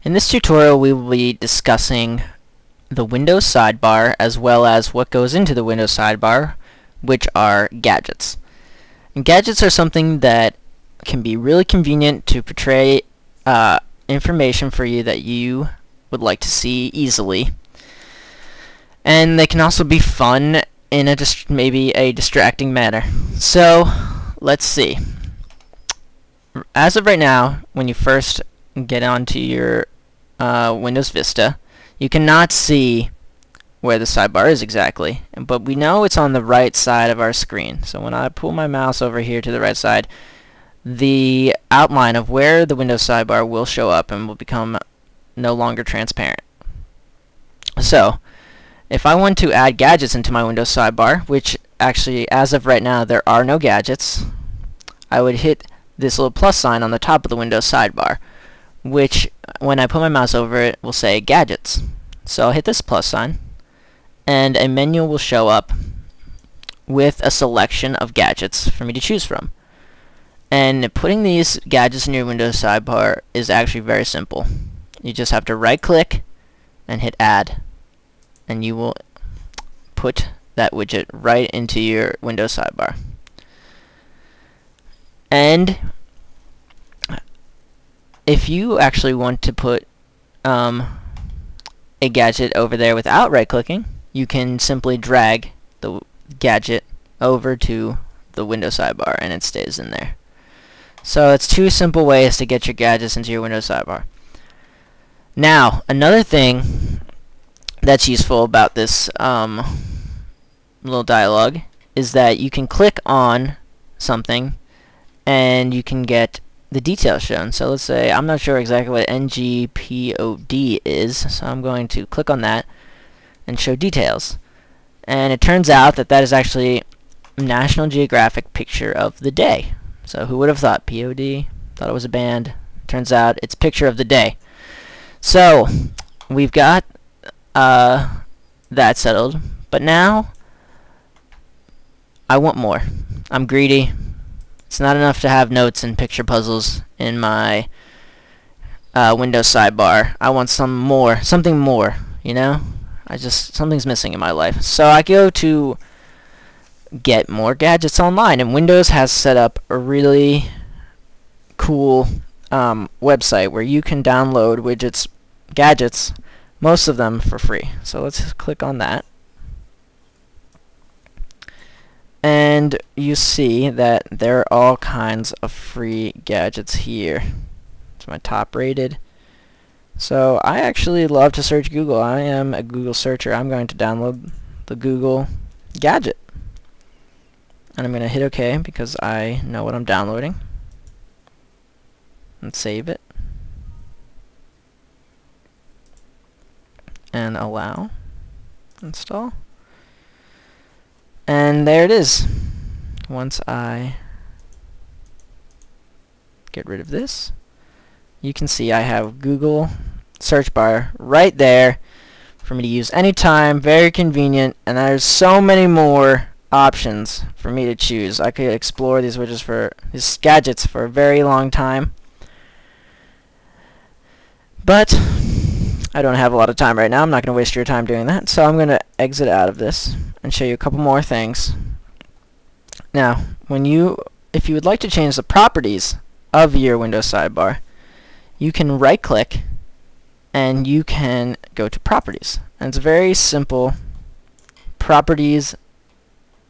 In this tutorial we will be discussing the Windows Sidebar as well as what goes into the Windows Sidebar, which are gadgets. And gadgets are something that can be really convenient to portray information for you that you would like to see easily. And they can also be fun in maybe a distracting manner. So let's see. As of right now, when you first get onto your Windows Vista, you cannot see where the sidebar is exactly, but we know it's on the right side of our screen. So when I pull my mouse over here to the right side, the outline of where the Windows sidebar will show up and will become no longer transparent. So if I want to add gadgets into my Windows sidebar, which actually as of right now there are no gadgets, I would hit this little plus sign on the top of the Windows sidebar, which when I put my mouse over it will say gadgets. So I'll hit this plus sign and a menu will show up with a selection of gadgets for me to choose from. And putting these gadgets in your Windows sidebar is actually very simple. You just have to right click and hit add, and you will put that widget right into your Windows sidebar. And if you actually want to put a gadget over there without right clicking, you can simply drag the gadget over to the Windows sidebar and it stays in there. So it's two simple ways to get your gadgets into your Windows sidebar. Now, another thing that's useful about this little dialog is that you can click on something and you can get the details shown. So let's say I'm not sure exactly what NGPOD is, so I'm going to click on that and show details. And it turns out that that is actually National Geographic Picture of the Day. So who would have thought? POD? Thought it was a band. Turns out it's Picture of the Day. So we've got that settled, but now I want more. I'm greedy. It's not enough to have notes and picture puzzles in my Windows sidebar. I want something more, you know? Something's missing in my life. So I go to get more gadgets online, and Windows has set up a really cool website where you can download gadgets, most of them for free. So let's click on that. And you see that there are all kinds of free gadgets here. It's my top rated. So I actually love to search Google. I am a Google searcher. I'm going to download the Google gadget. And I'm going to hit OK because I know what I'm downloading. And save it. And allow. Install. And there it is. Once I get rid of this, you can see I have Google search bar right there for me to use anytime. Very convenient, and there's so many more options for me to choose. I could explore these gadgets for a very long time, but I don't have a lot of time right now. I'm not going to waste your time doing that, so I'm going to exit out of this and show you a couple more things. Now, if you would like to change the properties of your Windows sidebar, you can right click and you can go to properties. And it's a very simple properties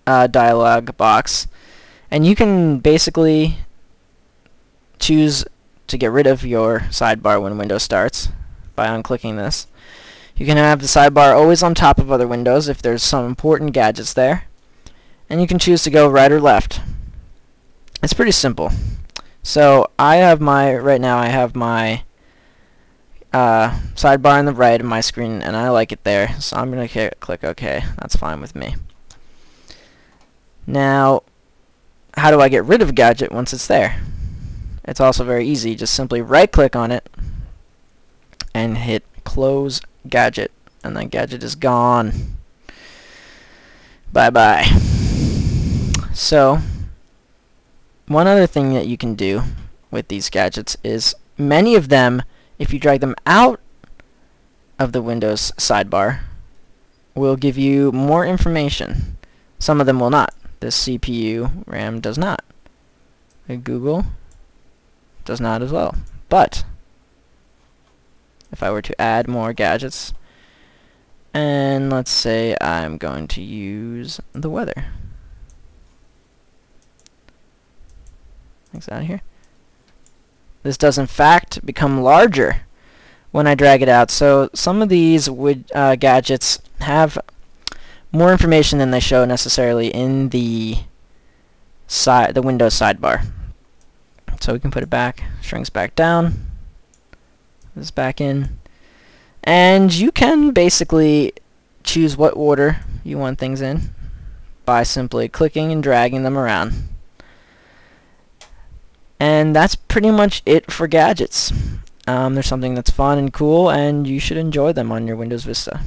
dialog box, and you can basically choose to get rid of your sidebar when Windows starts by unclicking this. You can have the sidebar always on top of other windows if there's some important gadgets there, and you can choose to go right or left. It's pretty simple. So right now I have my sidebar on the right of my screen, and I like it there, so I'm going to click OK. That's fine with me. Now, how do I get rid of a gadget once it's there? It's also very easy. Just simply right click on it and hit close gadget, and the gadget is gone. Bye bye. So one other thing that you can do with these gadgets is many of them If you drag them out of the Windows sidebar, will give you more information. Some of them will not. The CPU RAM does not. Google does not as well. But if I were to add more gadgets, and let's say I'm going to use the weather. Things out of here. This does in fact become larger when I drag it out. So some of these gadgets have more information than they show necessarily in the Windows sidebar. So we can put it back, shrinks back down, this back in, and you can basically choose what order you want things in by simply clicking and dragging them around. And that's pretty much it for gadgets. They're something that's fun and cool, and you should enjoy them on your Windows Vista.